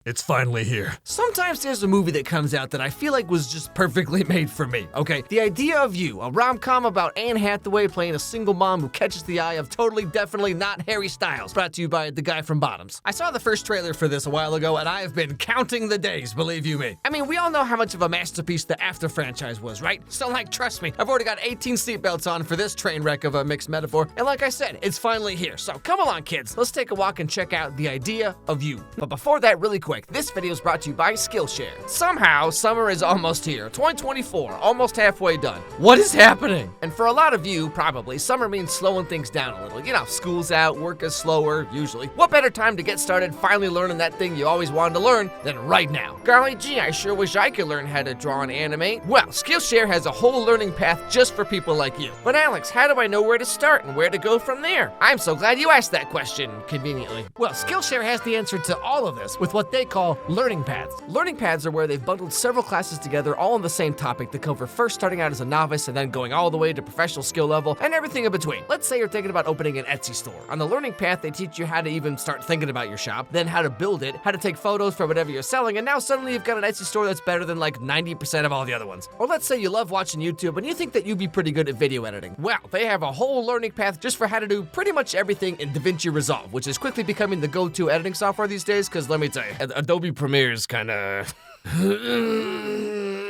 It's finally here. Sometimes there's a movie that comes out that I feel like was just perfectly made for me, okay? The Idea of You, a rom-com about Anne Hathaway playing a single mom who catches the eye of totally, definitely not Harry Styles, brought to you by the guy from Bottoms. I saw the first trailer for this a while ago, and I have been counting the days, believe you me. I mean, we all know how much of a masterpiece the After franchise was, right? So, like, trust me, I've already got 18 seatbelts on for this train wreck of a mixed metaphor, and like I said, it's finally here. So come along, kids, let's take a walk and check out The Idea of You. But before that, really quick, this video is brought to you by Skillshare. Somehow, summer is almost here. 2024, almost halfway done. What is happening? And for a lot of you, probably, summer means slowing things down a little. You know, school's out, work is slower, usually. What better time to get started finally learning that thing you always wanted to learn than right now? Golly gee, I sure wish I could learn how to draw and animate. Well, Skillshare has a whole learning path just for people like you. But Alex, how do I know where to start and where to go from there? I'm so glad you asked that question, conveniently. Well, Skillshare has the answer to all of this with what they call learning paths. Learning paths are where they've bundled several classes together all on the same topic to cover first starting out as a novice and then going all the way to professional skill level and everything in between. Let's say you're thinking about opening an Etsy store. On the learning path, they teach you how to even start thinking about your shop, then how to build it, how to take photos for whatever you're selling, and now suddenly you've got an Etsy store that's better than like 90% of all the other ones. Or let's say you love watching YouTube and you think that you'd be pretty good at video editing. Well, they have a whole learning path just for how to do pretty much everything in DaVinci Resolve, which is quickly becoming the go-to editing software these days, because let me tell you, Adobe Premiere is kinda...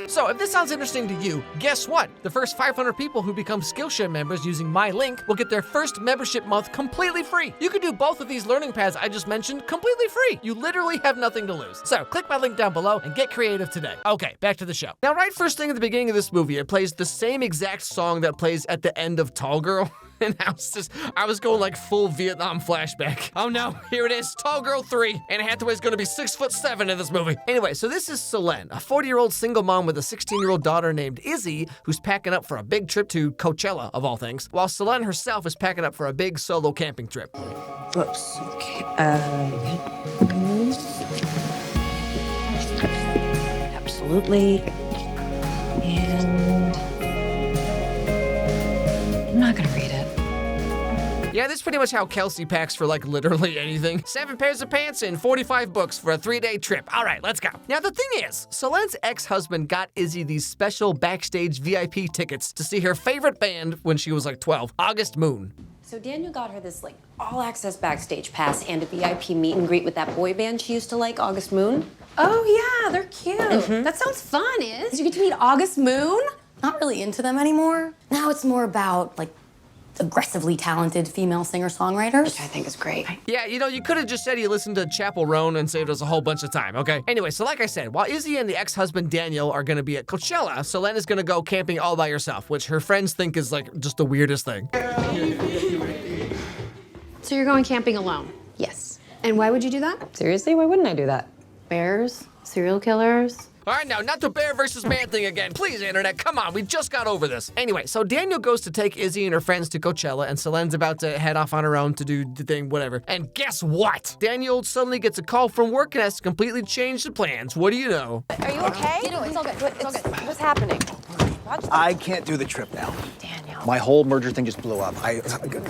So if this sounds interesting to you, guess what? The first 500 people who become Skillshare members using my link will get their first membership month completely free. You can do both of these learning paths I just mentioned completely free. You literally have nothing to lose. So click my link down below and get creative today. Okay, back to the show. Now, right first thing at the beginning of this movie, it plays the same exact song that plays at the end of Tall Girl. And I was going like full Vietnam flashback. Oh no, here it is, Tall Girl 3. Anne Hathaway's gonna be 6'7" in this movie. Anyway, so this is Solene, a 40-year-old single mom with a 16-year-old daughter named Izzy, who's packing up for a big trip to Coachella, of all things, while Solene herself is packing up for a big solo camping trip. Whoops, okay, absolutely, and I'm not gonna read it. Yeah, that's pretty much how Kelsey packs for like literally anything. 7 pairs of pants and 45 books for a 3-day trip. All right, let's go. Now the thing is, Solene's ex-husband got Izzy these special backstage VIP tickets to see her favorite band when she was like 12, August Moon. So Daniel got her this like all-access backstage pass and a VIP meet and greet with that boy band she used to like, August Moon. Oh yeah, they're cute. That sounds fun, Iz. You get to meet August Moon? Not really into them anymore. Now it's more about like aggressively talented female singer-songwriters. Which I think is great. Yeah, you know, you could have just said you listened to Chapel Roan and saved us a whole bunch of time, okay? Anyway, so like I said, while Izzy and the ex-husband Daniel are gonna be at Coachella, Solene is gonna go camping all by herself, which her friends think is like just the weirdest thing. So you're going camping alone? Yes. And why would you do that? Seriously, why wouldn't I do that? Bears? Serial killers? All right, now, not the bear versus man thing again. Please, internet, come on, we just got over this. Anyway, so Daniel goes to take Izzy and her friends to Coachella, and Solene's about to head off on her own to do the thing, whatever. And guess what? Daniel suddenly gets a call from work and has to completely change the plans. What do you know? Are you okay? No, it's all good. It's all good. What's happening? I can't do the trip now. Daniel. My whole merger thing just blew up.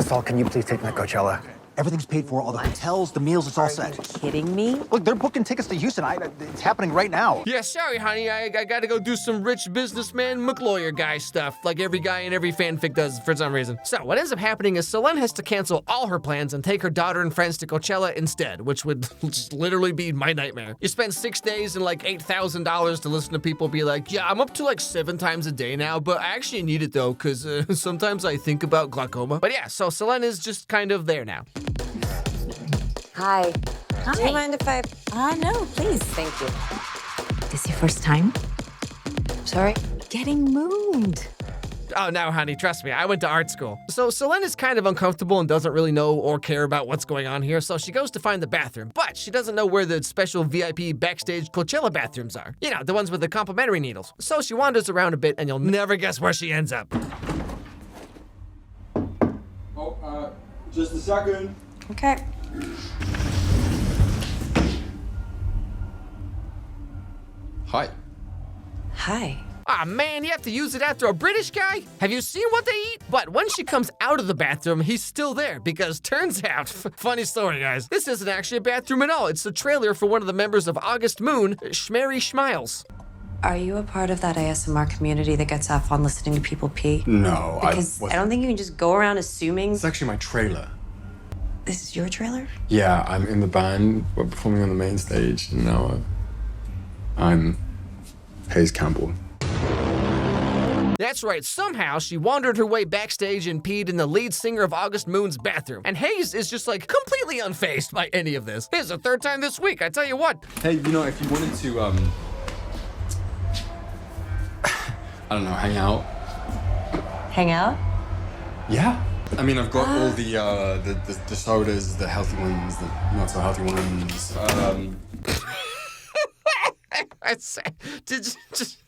Saul, can you please take me to Coachella? Everything's paid for, all the hotels, the meals, it's all set. Kidding me? Look, they're booking tickets to Houston. It's happening right now. Yeah, sorry, honey, I gotta go do some rich businessman McLawyer guy stuff, like every guy in every fanfic does for some reason. So what ends up happening is Solene has to cancel all her plans and take her daughter and friends to Coachella instead, which would just literally be my nightmare. You spend 6 days and like $8,000 to listen to people be like, yeah, I'm up to like 7 times a day now, but I actually need it though, because sometimes I think about glaucoma. But yeah, so Solene is just kind of there now. Hi. Hi. Do you mind if I... No, please. Thank you. This your first time? Sorry? Getting mooned. Oh, no, honey, trust me, I went to art school. So Solene is kind of uncomfortable and doesn't really know or care about what's going on here, so she goes to find the bathroom, but she doesn't know where the special VIP backstage Coachella bathrooms are. You know, the ones with the complimentary needles. So she wanders around a bit, and you'll never guess where she ends up. Oh, just a second. Okay. Hi. Hi. Aw man, you have to use it after a British guy? Have you seen what they eat? But when she comes out of the bathroom, he's still there because turns out, funny story guys, this isn't actually a bathroom at all. It's the trailer for one of the members of August Moon, Schmary Schmiles. Are you a part of that ASMR community that gets off on listening to people pee? No, Because I don't think you can just go around assuming. It's actually my trailer. This is your trailer? Yeah, I'm in the band. We're performing on the main stage, and now I'm Hayes Campbell. That's right, somehow she wandered her way backstage and peed in the lead singer of August Moon's bathroom. And Hayes is just like completely unfazed by any of this. Here's the third time this week, I tell you what. Hey, you know, if you wanted to, I don't know, hang out. Hang out? Yeah. I mean, I've got all the sodas, the healthy ones, the not so healthy ones. Did you just...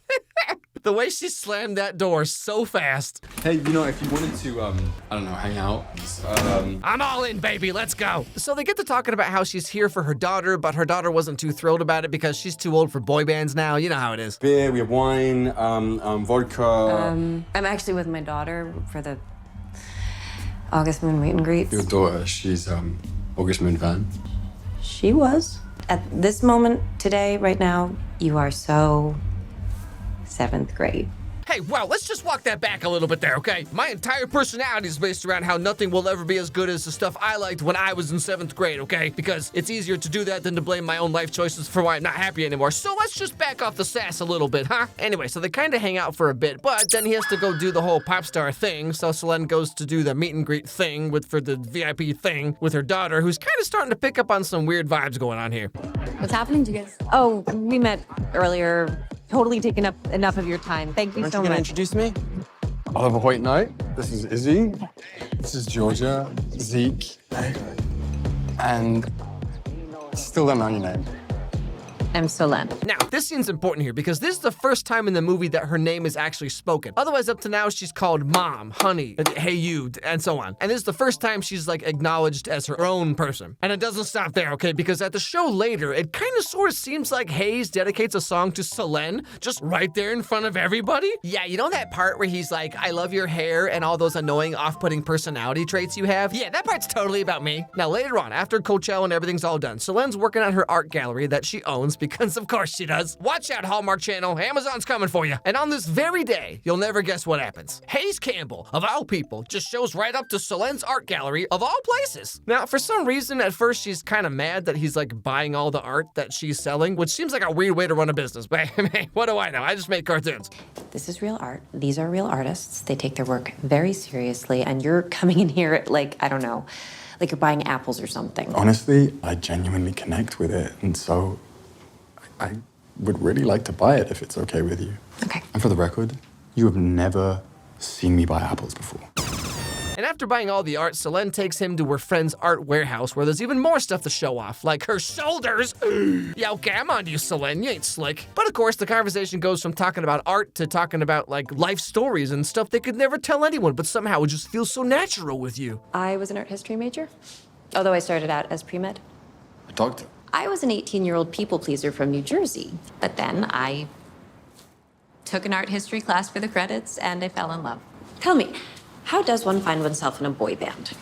The way she slammed that door so fast. Hey, you know, if you wanted to, I don't know, hang out. I'm all in, baby, let's go. So they get to talking about how she's here for her daughter, but her daughter wasn't too thrilled about it because she's too old for boy bands now. You know how it is. Beer, we have wine, vodka. I'm actually with my daughter for the August Moon meet and greets. Your daughter, she's August Moon fan. She was. At this moment, today, right now, you are so 7th grade. Hey, wow, let's just walk that back a little bit there, okay? My entire personality is based around how nothing will ever be as good as the stuff I liked when I was in 7th grade, okay? Because it's easier to do that than to blame my own life choices for why I'm not happy anymore. So let's just back off the sass a little bit, huh? Anyway, so they kind of hang out for a bit, but then he has to go do the whole pop star thing, so Solene goes to do the meet and greet thing for the VIP thing with her daughter, who's kind of starting to pick up on some weird vibes going on here. What's happening to you guys? Oh, we met earlier. Totally taken up enough of your time. Thank you so much. Introduce me? Oliver Hoyt Knight. This is Izzy. This is Georgia. Zeke. And still don't know your name. I'm Solene. Now, this scene's important here because this is the first time in the movie that her name is actually spoken. Otherwise, up to now, she's called Mom, Honey, Hey You, and so on. And this is the first time she's like acknowledged as her own person. And it doesn't stop there, okay? Because at the show later, it kind of sort of seems like Hayes dedicates a song to Solene, just right there in front of everybody. Yeah, you know that part where he's like, I love your hair and all those annoying, off-putting personality traits you have? Yeah, that part's totally about me. Now, later on, after Coachella and everything's all done, Solene's working on her art gallery that she owns because of course she does. Watch out, Hallmark Channel. Amazon's coming for you. And on this very day, you'll never guess what happens. Hayes Campbell, of all people, just shows right up to Solene's art gallery of all places. Now, for some reason, at first she's kind of mad that he's like buying all the art that she's selling, which seems like a weird way to run a business. But hey, what do I know? I just make cartoons. This is real art. These are real artists. They take their work very seriously, and you're coming in here like, I don't know, like you're buying apples or something. Honestly, I genuinely connect with it, and so I would really like to buy it if it's okay with you. Okay. And for the record, you have never seen me buy apples before. And after buying all the art, Solene takes him to her friend's art warehouse where there's even more stuff to show off, like her shoulders. Yeah, okay, I'm on to you, Solene. You ain't slick. But of course, the conversation goes from talking about art to talking about like life stories and stuff they could never tell anyone, but somehow it just feels so natural with you. I was an art history major, although I started out as pre-med. A doctor. I was an 18-year-old people pleaser from New Jersey, but then I took an art history class for the credits and I fell in love. Tell me, how does one find oneself in a boy band?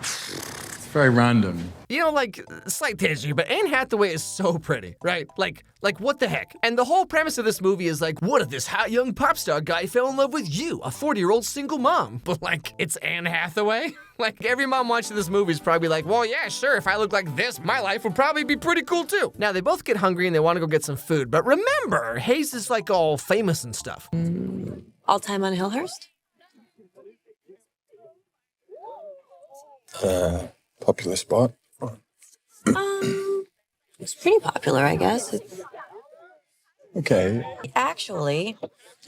It's very random. You know, like, slight tangent, but Anne Hathaway is so pretty, right? Like, what the heck? And the whole premise of this movie is like, what if this hot young pop star guy fell in love with you, a 40-year-old single mom? But like, it's Anne Hathaway? Like, every mom watching this movie is probably like, well, yeah, sure, if I look like this, my life would probably be pretty cool too. Now, they both get hungry and they want to go get some food, but remember, Hayes is like all famous and stuff. All time on Hillhurst? Popular spot. It's pretty popular, I guess. Okay. Actually,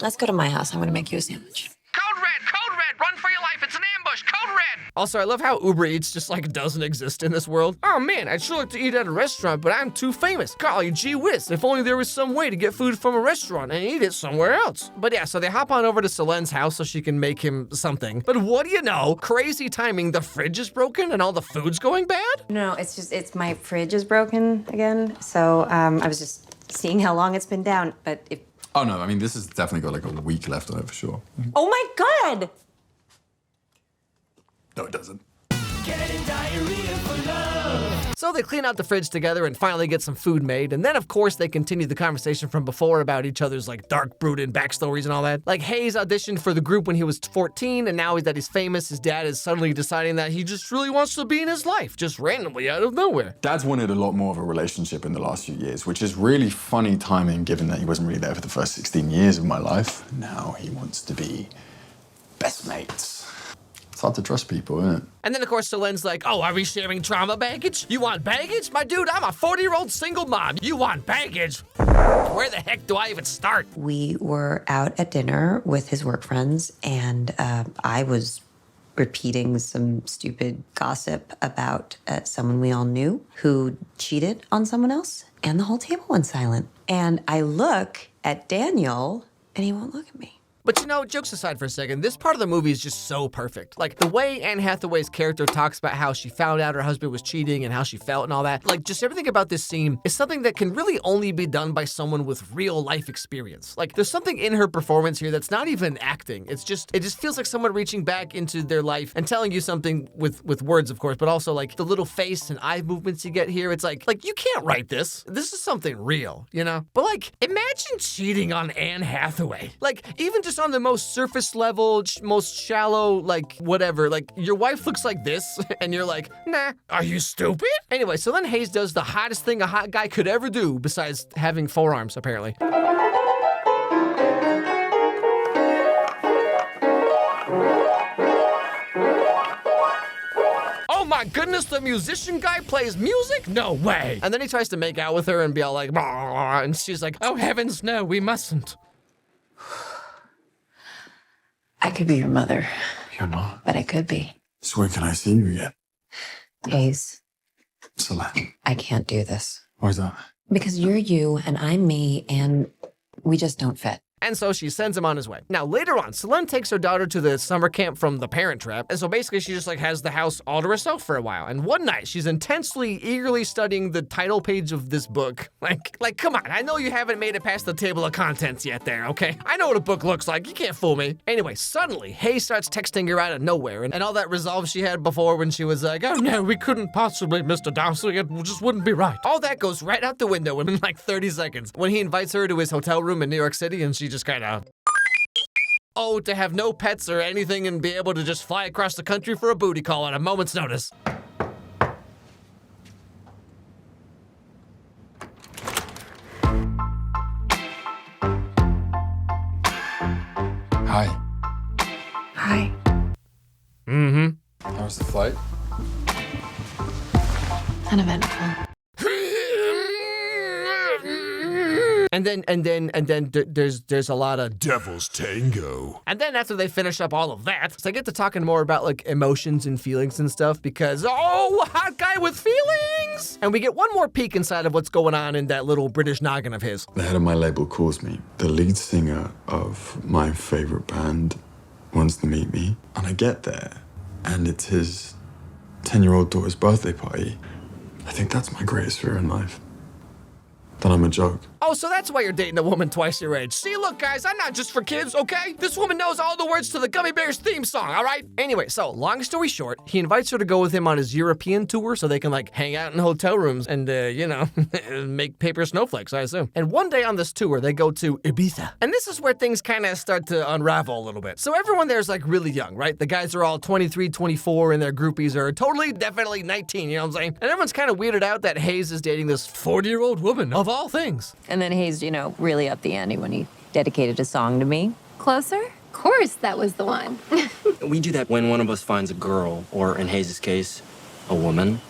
let's go to my house. I'm gonna make you a sandwich. Code red, run for your life, it's an ambush, code red! Also, I love how Uber Eats just like doesn't exist in this world. Oh man, I'd sure like to eat at a restaurant, but I'm too famous. Golly gee whiz, if only there was some way to get food from a restaurant and eat it somewhere else. But yeah, so they hop on over to Solene's house so she can make him something. But what do you know? Crazy timing, the fridge is broken and all the food's going bad? No, it's my fridge is broken again. So I was just seeing how long it's been down. But if Oh no, I mean, this has definitely got like a week left on it for sure. Oh my God! No, it doesn't. So they clean out the fridge together and finally get some food made, and then of course they continue the conversation from before about each other's like dark, brooding backstories and all that. Like Hayes auditioned for the group when he was 14, and now that he's famous, his dad is suddenly deciding that he just really wants to be in his life, just randomly out of nowhere. Dad's wanted a lot more of a relationship in the last few years, which is really funny timing given that he wasn't really there for the first 16 years of my life. Now he wants to be best mates. It's hard to trust people, isn't it? And then of course Solene's like, oh, are we sharing trauma baggage? You want baggage? My dude, I'm a 40-year-old single mom. You want baggage? Where the heck do I even start? We were out at dinner with his work friends, and I was repeating some stupid gossip about someone we all knew who cheated on someone else, and the whole table went silent. And I look at Daniel, and he won't look at me. But you know, jokes aside for a second, this part of the movie is just so perfect. Like, the way Anne Hathaway's character talks about how she found out her husband was cheating and how she felt and all that, like, just everything about this scene is something that can really only be done by someone with real life experience. Like, there's something in her performance here that's not even acting. It just feels like someone reaching back into their life and telling you something with words, of course, but also, like, the little face and eye movements you get here. It's like, you can't write this. This is something real, you know? But, like, imagine cheating on Anne Hathaway. Like, even just on the most surface level, most shallow, like, whatever. Like, your wife looks like this, and you're like, nah, are you stupid? Anyway, so then Hayes does the hottest thing a hot guy could ever do, besides having forearms, apparently. Oh my goodness, the musician guy plays music? No way. And then he tries to make out with her and be all like, "Bah," and she's like, oh heavens, no, we mustn't. I could be your mother, You're not. but I could be. So when can I see you again? Hayes, Solene. I can't do this. Why is that? Because you're you and I'm me, and we just don't fit. And so she sends him on his way. Now, later on, Solene takes her daughter to the summer camp from The Parent Trap, and so basically she just like has the house all to herself for a while. And one night, she's intensely, eagerly studying the title page of this book. Like, come on, I know you haven't made it past the table of contents yet there, okay? I know what a book looks like, you can't fool me. Anyway, suddenly, Hayes starts texting her out of nowhere, and all that resolve she had before when she was like, oh no, we couldn't possibly, Mr. Darcy, it just wouldn't be right. All that goes right out the window in like 30 seconds when he invites her to his hotel room in New York City, and she just kind of, oh, to have no pets or anything and be able to just fly across the country for a booty call at a moment's notice. Hi. Hi. Mm-hmm. How was the flight? Uneventful. And then there's a lot of devil's tango. And then after they finish up all of that, so I get to talking more about like emotions and feelings and stuff because, oh, hot guy with feelings! And we get one more peek inside of what's going on in that little British noggin of his. The head of my label calls me. The lead singer of my favorite band wants to meet me. And I get there, and it's his 10-year-old daughter's birthday party. I think that's my greatest fear in life. That I'm a joke. Oh, so that's why you're dating a woman twice your age. See, look, guys, I'm not just for kids, okay? This woman knows all the words to the Gummy Bears theme song, all right? Anyway, so long story short, he invites her to go with him on his European tour so they can, like, hang out in hotel rooms and, you know, make paper snowflakes, I assume. And one day on this tour, they go to Ibiza. And this is where things kind of start to unravel a little bit. So everyone there's, like, really young, right? The guys are all 23, 24, and their groupies are totally, definitely 19, you know what I'm saying? And everyone's kind of weirded out that Hayes is dating this 40-year-old woman, of all things. And then Hayes, you know, really upped the ante when he dedicated a song to me. Closer? Of course, that was the one. We do that when one of us finds a girl, or in Hayes' case, a woman.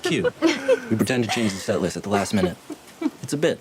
Cute. We pretend to change the set list at the last minute. It's a bit.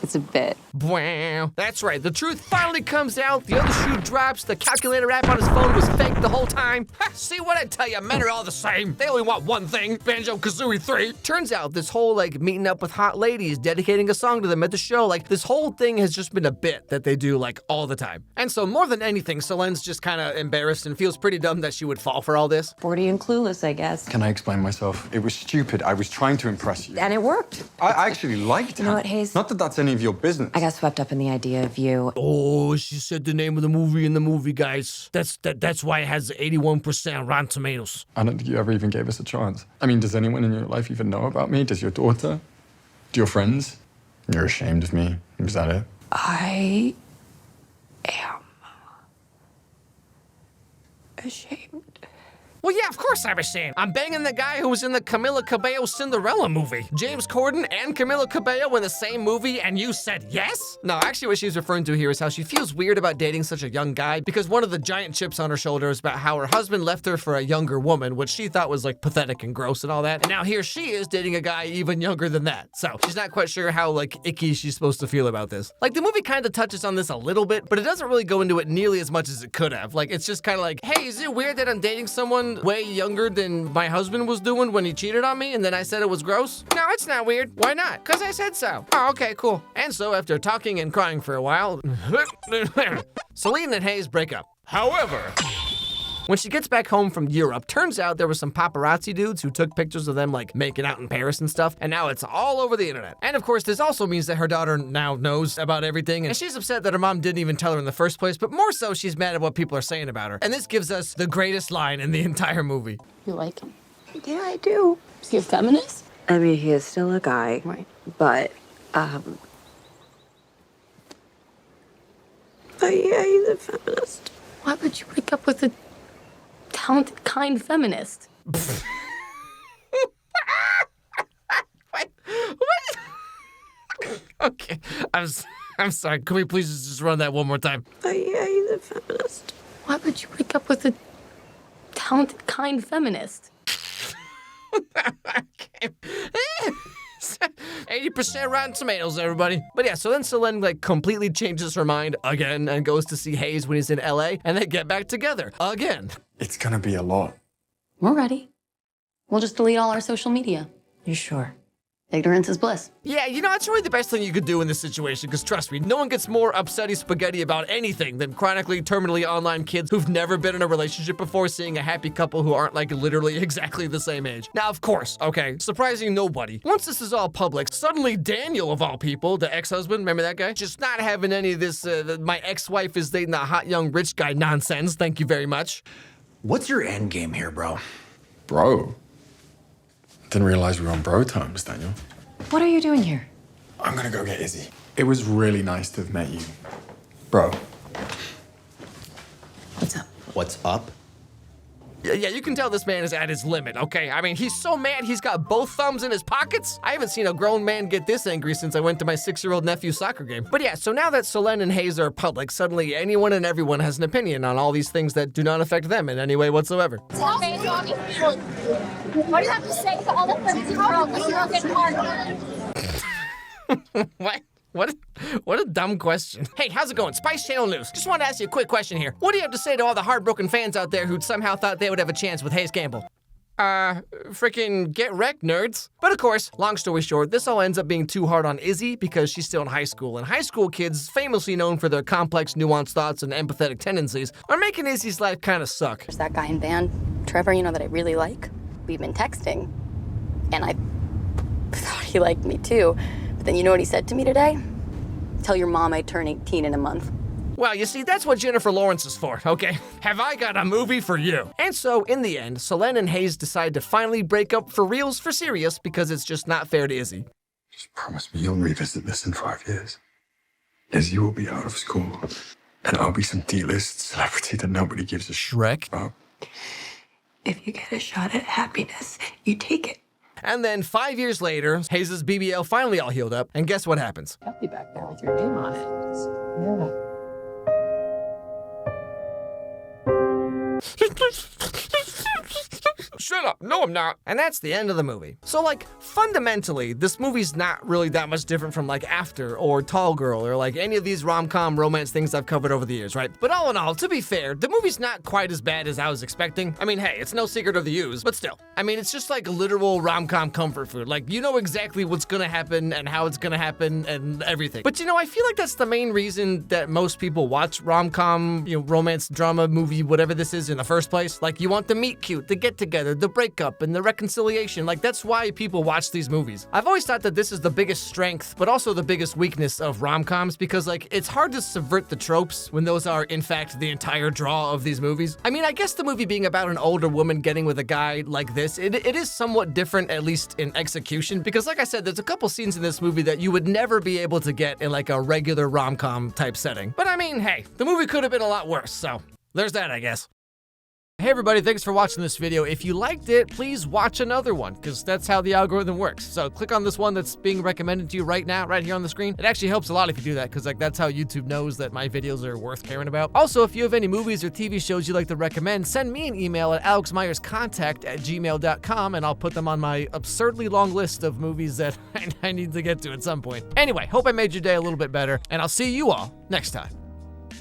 It's a bit. Wow. That's right. The truth finally comes out. The other shoe drops. The calculator app on his phone was fake the whole time. Ha, see what I tell you? Men are all the same. They only want one thing. Banjo-Kazooie 3. Turns out this whole, like, meeting up with hot ladies, dedicating a song to them at the show, like, this whole thing has just been a bit that they do, like, all the time. And so more than anything, Solene's just kind of embarrassed and feels pretty dumb that she would fall for all this. Sporty and clueless, I guess. Can I explain myself? It was stupid. I was trying to impress you. And it worked. I actually liked You know what, Hayes? Not that that's any of your business. I got swept up in the idea of you. Oh, she said the name of the movie in the movie, guys. That's why it has 81% on Rotten Tomatoes. I don't think you ever even gave us a chance. I mean, does anyone in your life even know about me? Does your daughter? Do your friends? You're ashamed of me. Is that it? I am ashamed. Well, yeah, of course I'm ashamed. I'm banging the guy who was in the Camila Cabello Cinderella movie. James Corden and Camila Cabello in the same movie, and you said yes? No, actually what she's referring to here is how she feels weird about dating such a young guy because one of the giant chips on her shoulder is about how her husband left her for a younger woman, which she thought was like pathetic and gross and all that. And now here she is dating a guy even younger than that. So she's not quite sure how like icky she's supposed to feel about this. Like the movie kind of touches on this a little bit, but it doesn't really go into it nearly as much as it could have. Like it's just kind of like, hey, is it weird that I'm dating someone way younger than my husband was doing when he cheated on me and then I said it was gross? No, it's not weird. Why not? Because I said so. Oh, okay, cool. And so after talking and crying for a while, Solene and Hayes break up. However, when she gets back home from Europe, turns out there were some paparazzi dudes who took pictures of them like making out in Paris and stuff, and now it's all over the internet. And of course, this also means that her daughter now knows about everything, and she's upset that her mom didn't even tell her in the first place, but more so she's mad at what people are saying about her. And this gives us the greatest line in the entire movie. You like him? Yeah, I do. Is he a feminist? I mean, he is still a guy. Right. But yeah, he's a feminist. Why would you break up with a talented, kind feminist? What? Okay, I'm sorry. Can we please just run that one more time? Yeah, he's a feminist. Why would you break up with a talented, kind feminist? Okay. 80% Rotten Tomatoes, everybody. But yeah, so then Solene like completely changes her mind again and goes to see Hayes when he's in LA, and they get back together again. It's gonna be a lot. We're ready. We'll just delete all our social media. You sure? Ignorance is bliss. Yeah, you know, it's really the best thing you could do in this situation, because trust me, no one gets more upsetty spaghetti about anything than chronically, terminally online kids who've never been in a relationship before seeing a happy couple who aren't like literally exactly the same age. Now, of course, okay, surprising nobody. Once this is all public, suddenly Daniel, of all people, the ex-husband, remember that guy? Just not having any of this, my ex-wife is dating a hot young rich guy nonsense, thank you very much. What's your end game here, bro? Bro. Didn't realize we were on bro terms, Daniel. What are you doing here? I'm gonna go get Izzy. It was really nice to have met you. Bro. What's up? What's up? Yeah, you can tell this man is at his limit, okay? I mean, he's so mad he's got both thumbs in his pockets. I haven't seen a grown man get this angry since I went to my 6-year-old nephew's soccer game. But yeah, so now that Solene and Hayes are public, suddenly anyone and everyone has an opinion on all these things that do not affect them in any way whatsoever. What do you have to say to all the crazy girls with broken hearts? What a dumb question. Hey, how's it going? Spice Channel News. Just wanted to ask you a quick question here. What do you have to say to all the heartbroken fans out there who somehow thought they would have a chance with Hayes Campbell? Freaking get wrecked, nerds. But of course, long story short, this all ends up being too hard on Izzy because she's still in high school, and high school kids, famously known for their complex, nuanced thoughts and empathetic tendencies, are making Izzy's life kind of suck. There's that guy in band, Trevor, you know, that I really like. We've been texting, and I thought he liked me too. But then you know what he said to me today? Tell your mom I turn 18 in a month. Well, you see, that's what Jennifer Lawrence is for, okay? Have I got a movie for you? And so, in the end, Solene and Hayes decide to finally break up for reals, for serious, because it's just not fair to Izzy. Just promise me you'll revisit this in 5 years. Izzy will be out of school, and I'll be some D-list celebrity that nobody gives a Shrek? about. If you get a shot at happiness, you take it. And then 5 years later, Hayes' BBL finally all healed up, and guess what happens? I'll be back there with your name on it. Yeah. Shut up. No, I'm not. And that's the end of the movie. So, like, fundamentally, this movie's not really that much different from, like, After or Tall Girl or, like, any of these rom-com romance things I've covered over the years, right? But all in all, to be fair, the movie's not quite as bad as I was expecting. I mean, hey, it's no secret of the use, but still. I mean, it's just like literal rom-com comfort food. Like, you know exactly what's gonna happen and how it's gonna happen and everything. But, you know, I feel like that's the main reason that most people watch rom-com, you know, romance, drama, movie, whatever this is in the first place. Like, you want the meet cute, the get-together, together, the breakup and the reconciliation. Like, that's why people watch these movies. I've always thought that this is the biggest strength, but also the biggest weakness of rom-coms, because like, it's hard to subvert the tropes when those are in fact the entire draw of these movies. I mean, I guess the movie being about an older woman getting with a guy like this, it is somewhat different, at least in execution, because like I said, there's a couple scenes in this movie that you would never be able to get in like a regular rom-com type setting. But I mean, hey, the movie could have been a lot worse, so there's that, I guess. Hey everybody, thanks for watching this video. If you liked it, please watch another one, because that's how the algorithm works. So click on this one that's being recommended to you right now, right here on the screen. It actually helps a lot if you do that, because like that's how YouTube knows that my videos are worth caring about. Also, if you have any movies or TV shows you'd like to recommend, send me an email at alexmeyerscontact@gmail.com, and I'll put them on my absurdly long list of movies that I need to get to at some point. Anyway, hope I made your day a little bit better, and I'll see you all next time.